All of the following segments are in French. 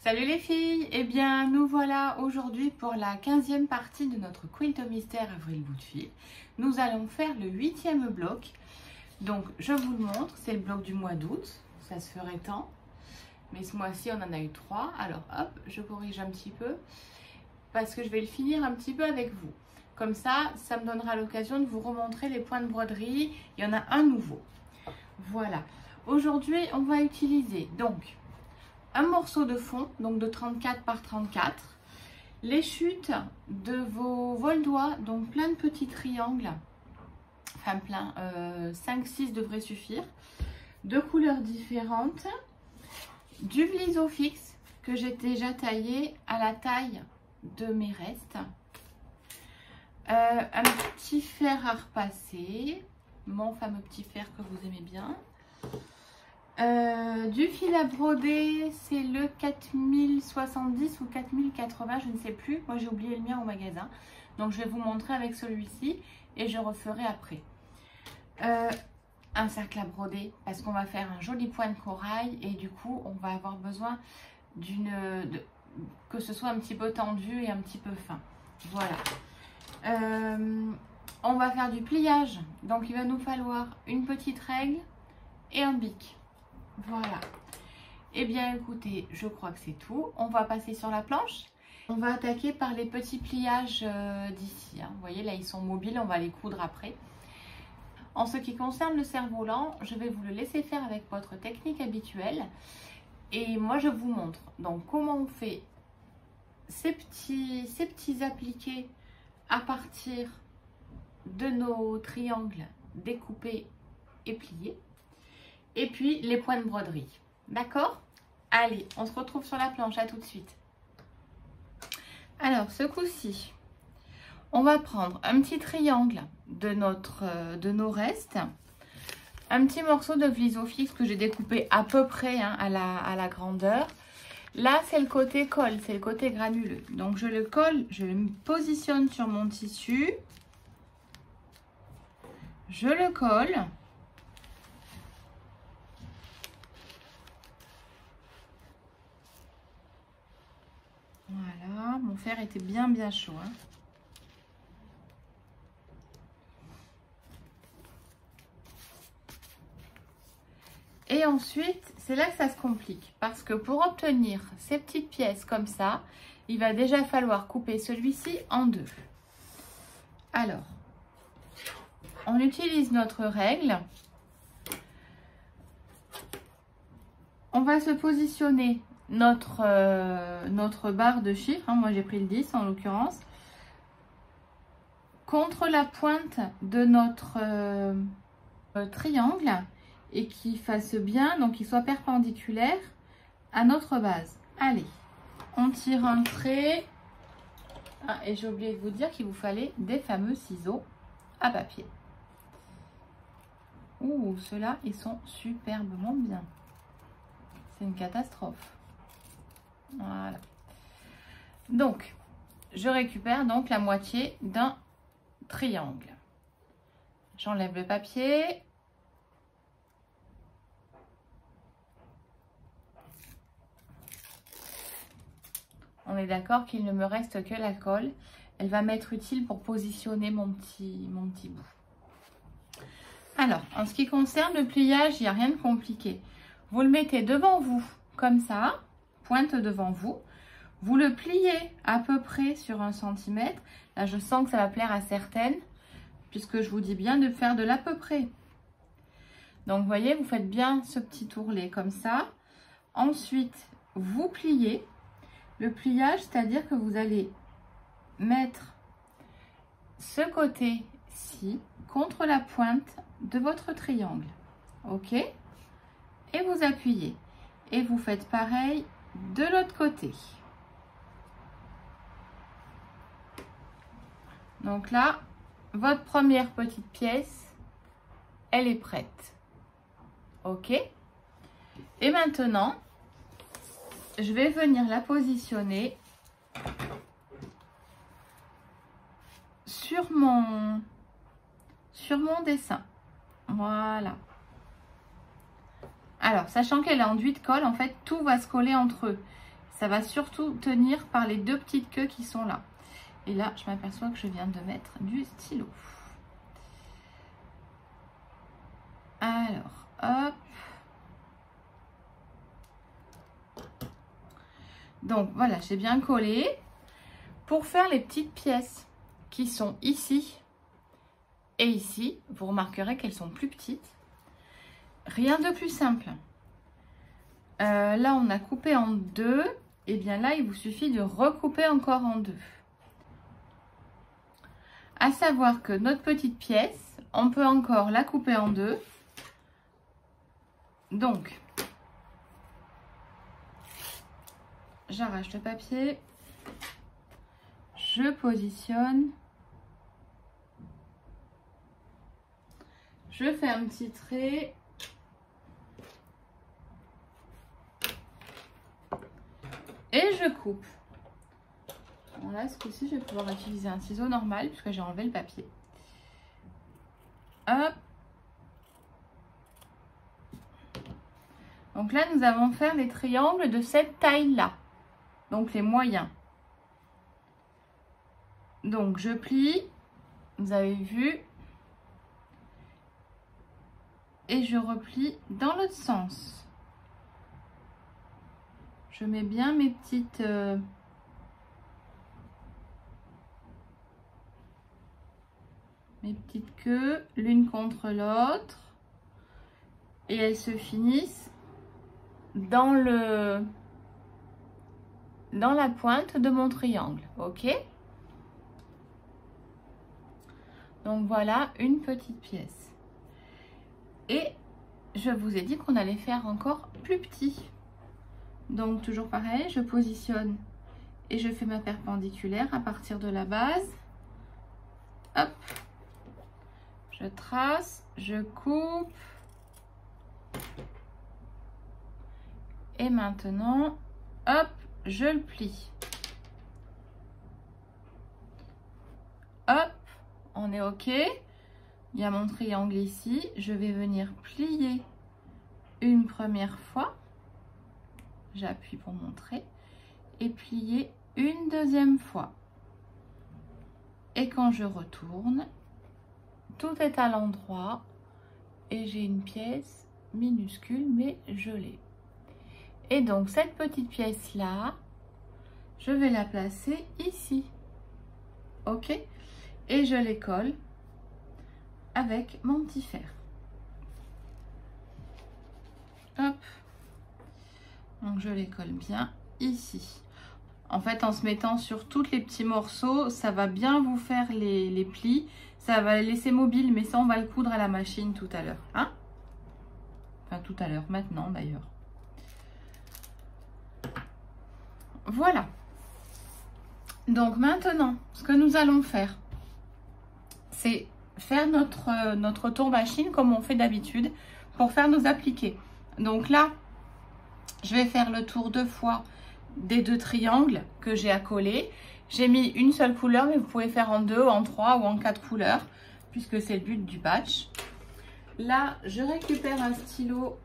Salut les filles, eh bien nous voilà aujourd'hui pour la 15e partie de notre quilt au mystère Avril bout de fil. Nous allons faire le 8e bloc. Donc je vous le montre, c'est le bloc du mois d'août, ça se ferait temps. Mais ce mois-ci on en a eu 3, alors hop, je corrige un petit peu. Parce que je vais le finir un petit peu avec vous. Comme ça, ça me donnera l'occasion de vous remontrer les points de broderie. Il y en a un nouveau. Voilà. Aujourd'hui, on va utiliser donc un morceau de fond, donc de 34 par 34, les chutes de vos vols doigts, donc plein de petits triangles, enfin plein, 5-6 devrait suffire, de couleurs différentes, du vliso fixe que j'ai déjà taillé à la taille de mes restes, un petit fer à repasser, mon fameux petit fer que vous aimez bien. Du fil à broder, c'est le 4070 ou 4080, je ne sais plus. Moi j'ai oublié le mien au magasin. Donc je vais vous montrer avec celui-ci et je referai après. Un cercle à broder parce qu'on va faire un joli point de corail et du coup on va avoir besoin que ce soit un petit peu tendu et un petit peu fin. Voilà. On va faire du pliage. Donc il va nous falloir une petite règle et un bic. Voilà. Et bien écoutez, je crois que c'est tout. On va passer sur la planche. On va attaquer par les petits pliages d'ici. Vous voyez, là ils sont mobiles, on va les coudre après. En ce qui concerne le cerf-volant, je vais vous le laisser faire avec votre technique habituelle. Et moi je vous montre donc comment on fait ces petits appliqués à partir de nos triangles découpés et pliés. Et puis les points de broderie. D'accord? Allez, on se retrouve sur la planche, à tout de suite. Alors, ce coup-ci, on va prendre un petit triangle de nos restes. Un petit morceau de vliso fixe que j'ai découpé à peu près à la grandeur. Là, c'est le côté colle, c'est le côté granuleux. Donc, je le colle, je le positionne sur mon tissu. Je le colle. Voilà, mon fer était bien chaud. Et ensuite, c'est là que ça se complique. Parce que pour obtenir ces petites pièces comme ça, il va déjà falloir couper celui-ci en deux. Alors, on utilise notre règle. On va se positionner notre barre de chiffres, moi j'ai pris le 10 en l'occurrence, contre la pointe de notre triangle et qu'il fasse bien, donc qu'il soit perpendiculaire à notre base. Allez, on tire un trait. Ah, et j'ai oublié de vous dire qu'il vous fallait des fameux ciseaux à papier. Ouh, ceux-là, ils sont superbement bien. C'est une catastrophe. Voilà. Donc, je récupère donc la moitié d'un triangle. J'enlève le papier. On est d'accord qu'il ne me reste que la colle. Elle va m'être utile pour positionner mon petit bout. Alors, en ce qui concerne le pliage, il n'y a rien de compliqué. Vous le mettez devant vous, comme ça, pointe devant vous. Vous le pliez à peu près sur 1 cm. Là, je sens que ça va plaire à certaines, puisque je vous dis bien de faire de l'à peu près. Donc, vous voyez, vous faites bien ce petit tourlet comme ça. Ensuite, vous pliez. Le pliage, c'est-à-dire que vous allez mettre ce côté-ci contre la pointe de votre triangle. OK? Et vous appuyez. Et vous faites pareil de l'autre côté. Donc là, votre première petite pièce, elle est prête. OK? Et maintenant, je vais venir la positionner sur mon dessin. Voilà. Alors, sachant qu'elle est enduite de colle, en fait, tout va se coller entre eux. Ça va surtout tenir par les deux petites queues qui sont là. Et là, je m'aperçois que je viens de mettre du stylo. Alors, hop. Donc voilà, j'ai bien collé. Pour faire les petites pièces qui sont ici et ici, vous remarquerez qu'elles sont plus petites. Rien de plus simple. Là, on a coupé en deux. Et bien là, il vous suffit de recouper encore en deux. À savoir que notre petite pièce, on peut encore la couper en deux. Donc, j'arrache le papier. Je positionne. Je fais un petit trait. Et je coupe. Bon, là, ce coup-ci, je vais pouvoir utiliser un ciseau normal puisque j'ai enlevé le papier. Hop. Donc là, nous allons faire les triangles de cette taille-là. Donc les moyens. Donc je plie. Vous avez vu. Et je replie dans l'autre sens. Je mets bien mes petites queues l'une contre l'autre et elles se finissent dans la pointe de mon triangle. Ok, donc voilà une petite pièce. Et je vous ai dit qu'on allait faire encore plus petit. Donc toujours pareil, je positionne et je fais ma perpendiculaire à partir de la base. Hop, je trace, je coupe. Et maintenant, hop, je le plie. Hop, on est OK. Il y a mon triangle ici. Je vais venir plier une première fois. J'appuie pour montrer. Et plier une deuxième fois. Et quand je retourne, tout est à l'endroit. Et j'ai une pièce minuscule, mais je l'ai. Et donc, cette petite pièce-là, je vais la placer ici. OK? Et je les colle avec mon petit fer. Hop. Donc, je les colle bien ici. En fait, en se mettant sur tous les petits morceaux, ça va bien vous faire les plis. Ça va les laisser mobiles, mais ça, on va le coudre à la machine tout à l'heure. Hein? Enfin, tout à l'heure, maintenant d'ailleurs. Voilà. Donc maintenant, ce que nous allons faire, c'est faire notre tour machine comme on fait d'habitude pour faire nos appliqués. Donc là, je vais faire le tour 2 fois des 2 triangles que j'ai à coller. J'ai mis une seule couleur, mais vous pouvez faire en 2, en 3 ou en 4 couleurs, puisque c'est le but du patch. Là, je récupère un stylo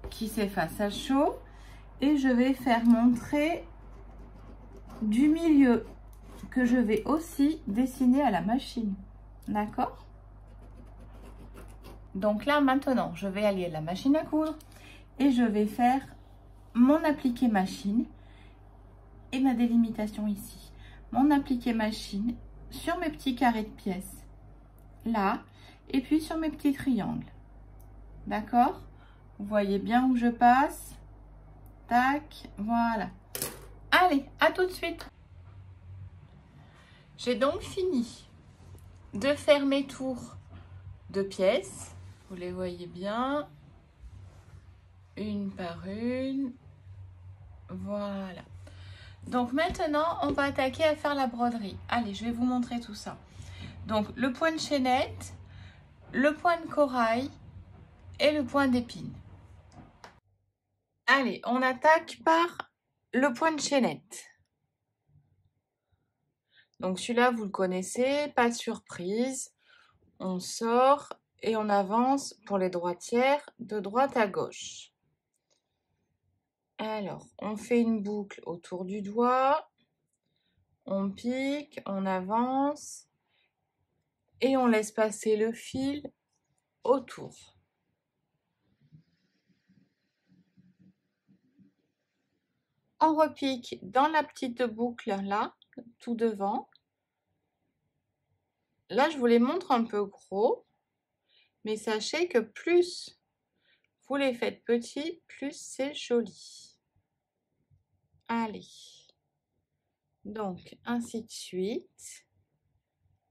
qui s'efface à chaud et je vais faire mon trait du milieu que je vais aussi dessiner à la machine. D'accord? Donc là, maintenant, je vais aller à la machine à coudre et je vais faire mon appliqué machine et ma délimitation ici. Mon appliqué machine sur mes petits carrés de pièces, là, et puis sur mes petits triangles. D'accord? Vous voyez bien où je passe. Tac, voilà. Allez, à tout de suite. J'ai donc fini de faire mes tours de pièces. Vous les voyez bien. Une par une. Voilà. Donc maintenant, on va attaquer à faire la broderie. Allez, je vais vous montrer tout ça. Donc le point de chaînette, le point de corail et le point d'épine. Allez, on attaque par le point de chaînette. Donc celui-là, vous le connaissez, pas de surprise. On sort et on avance pour les droitières de droite à gauche. Alors, on fait une boucle autour du doigt, on pique, on avance et on laisse passer le fil autour. On repique dans la petite boucle là, tout devant. Là, je vous les montre un peu gros, mais sachez que plus vous les faites petits, plus c'est joli. Allez. Donc, ainsi de suite.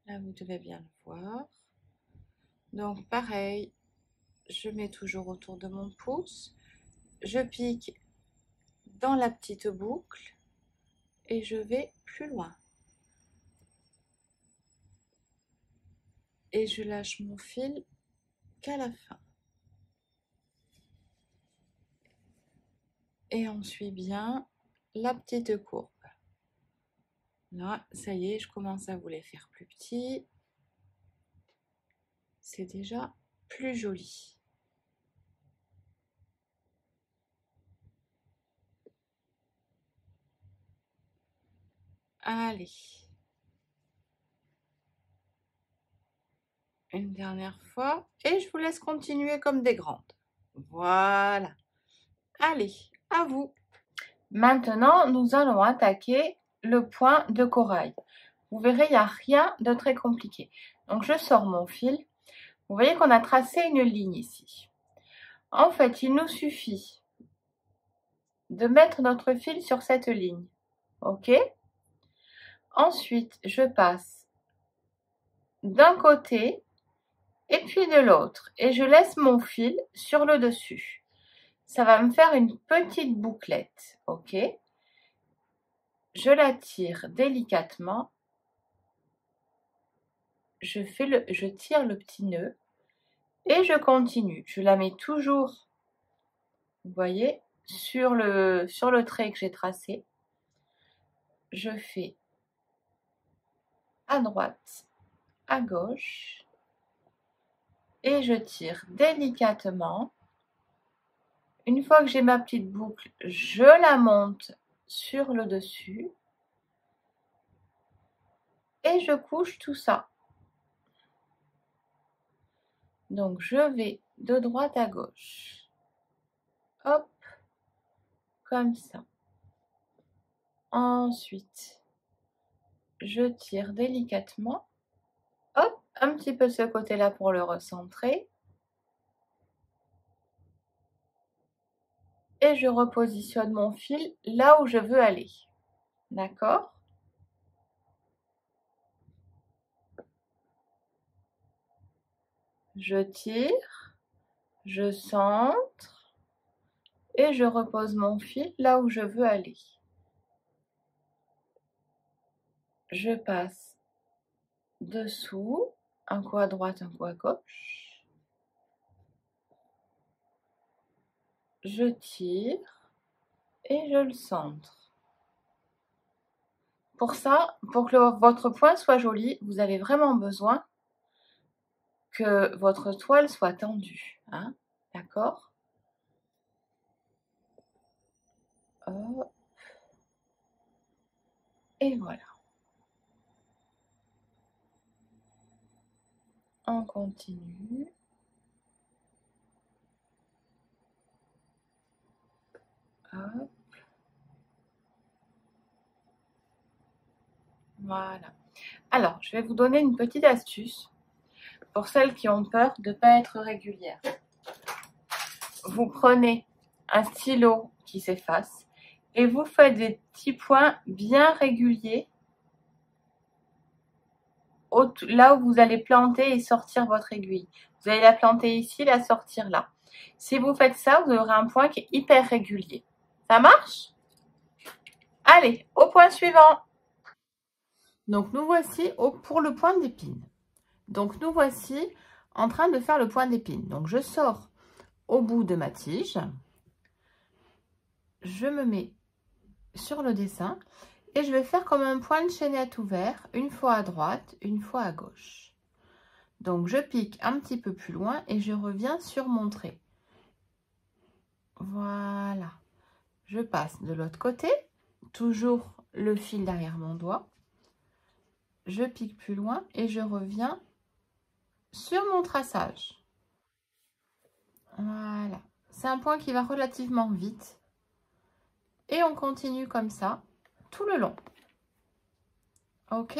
Là, vous devez bien le voir. Donc, pareil, je mets toujours autour de mon pouce. Je pique dans la petite boucle et je vais plus loin. Et je lâche mon fil qu'à la fin. Et on suit bien la petite courbe. Là, ça y est, je commence à vous les faire plus petits. C'est déjà plus joli. Allez. Une dernière fois. Et je vous laisse continuer comme des grandes. Voilà. Allez, à vous. Maintenant, nous allons attaquer le point de corail. Vous verrez, il n'y a rien de très compliqué. Donc, je sors mon fil. Vous voyez qu'on a tracé une ligne ici. En fait, il nous suffit de mettre notre fil sur cette ligne. OK? Ensuite, je passe d'un côté et puis de l'autre. Et je laisse mon fil sur le dessus. Ça va me faire une petite bouclette. OK? Je la tire délicatement. Je tire le petit nœud et je continue. Je la mets toujours, vous voyez, sur le trait que j'ai tracé. Je fais à droite, à gauche et je tire délicatement. Une fois que j'ai ma petite boucle, je la monte sur le dessus et je couche tout ça. Donc, je vais de droite à gauche. Hop, comme ça. Ensuite, je tire délicatement. Hop, un petit peu ce côté-là pour le recentrer. Et je repositionne mon fil là où je veux aller. D'accord ? Je tire, je centre et je repose mon fil là où je veux aller. Je passe dessous, un coup à droite, un coup à gauche. Je tire et je le centre. Pour ça, pour que votre point soit joli, vous avez vraiment besoin que votre toile soit tendue. Hein, d'accord ? Hop. Et voilà. On continue. Hop. Voilà. Alors, je vais vous donner une petite astuce pour celles qui ont peur de ne pas être régulières. Vous prenez un stylo qui s'efface et vous faites des petits points bien réguliers là où vous allez planter et sortir votre aiguille. Vous allez la planter ici, la sortir là. Si vous faites ça, vous aurez un point qui est hyper régulier. Ça marche? Allez, au point suivant. Donc, nous voici pour le point d'épine. Donc, nous voici en train de faire le point d'épine. Donc, je sors au bout de ma tige. Je me mets sur le dessin et je vais faire comme un point de chaînette ouvert, une fois à droite, une fois à gauche. Donc, je pique un petit peu plus loin et je reviens sur mon trait. Voilà. Je passe de l'autre côté, toujours le fil derrière mon doigt. Je pique plus loin et je reviens sur mon traçage. Voilà. C'est un point qui va relativement vite. Et on continue comme ça tout le long. Ok?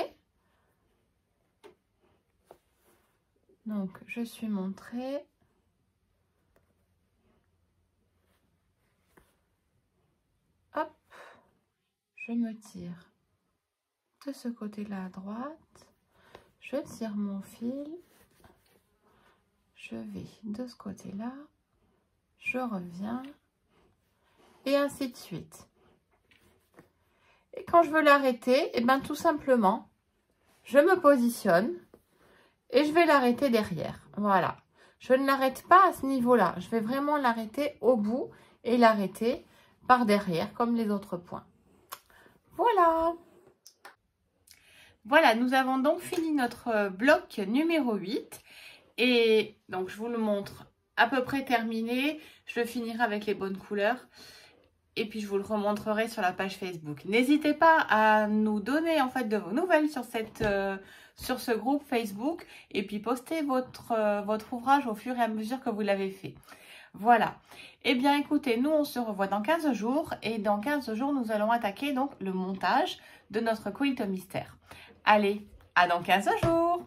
Donc, je suis mon trait. Hop. Je me tire de ce côté-là à droite. Je tire mon fil. Je vais de ce côté-là. Je reviens. Et ainsi de suite. Et quand je veux l'arrêter, et bien tout simplement, je me positionne et je vais l'arrêter derrière. Voilà. Je ne l'arrête pas à ce niveau-là. Je vais vraiment l'arrêter au bout et l'arrêter par derrière comme les autres points. Voilà. Voilà, nous avons donc fini notre bloc numéro 8. Et donc, je vous le montre à peu près terminé. Je le finirai avec les bonnes couleurs. Et puis, je vous le remontrerai sur la page Facebook. N'hésitez pas à nous donner en fait de vos nouvelles sur ce groupe Facebook. Et puis, postez votre ouvrage au fur et à mesure que vous l'avez fait. Voilà. Eh bien, écoutez, nous, on se revoit dans 15 jours. Et dans 15 jours, nous allons attaquer donc le montage de notre quilt mystère. Allez, à dans 15 jours!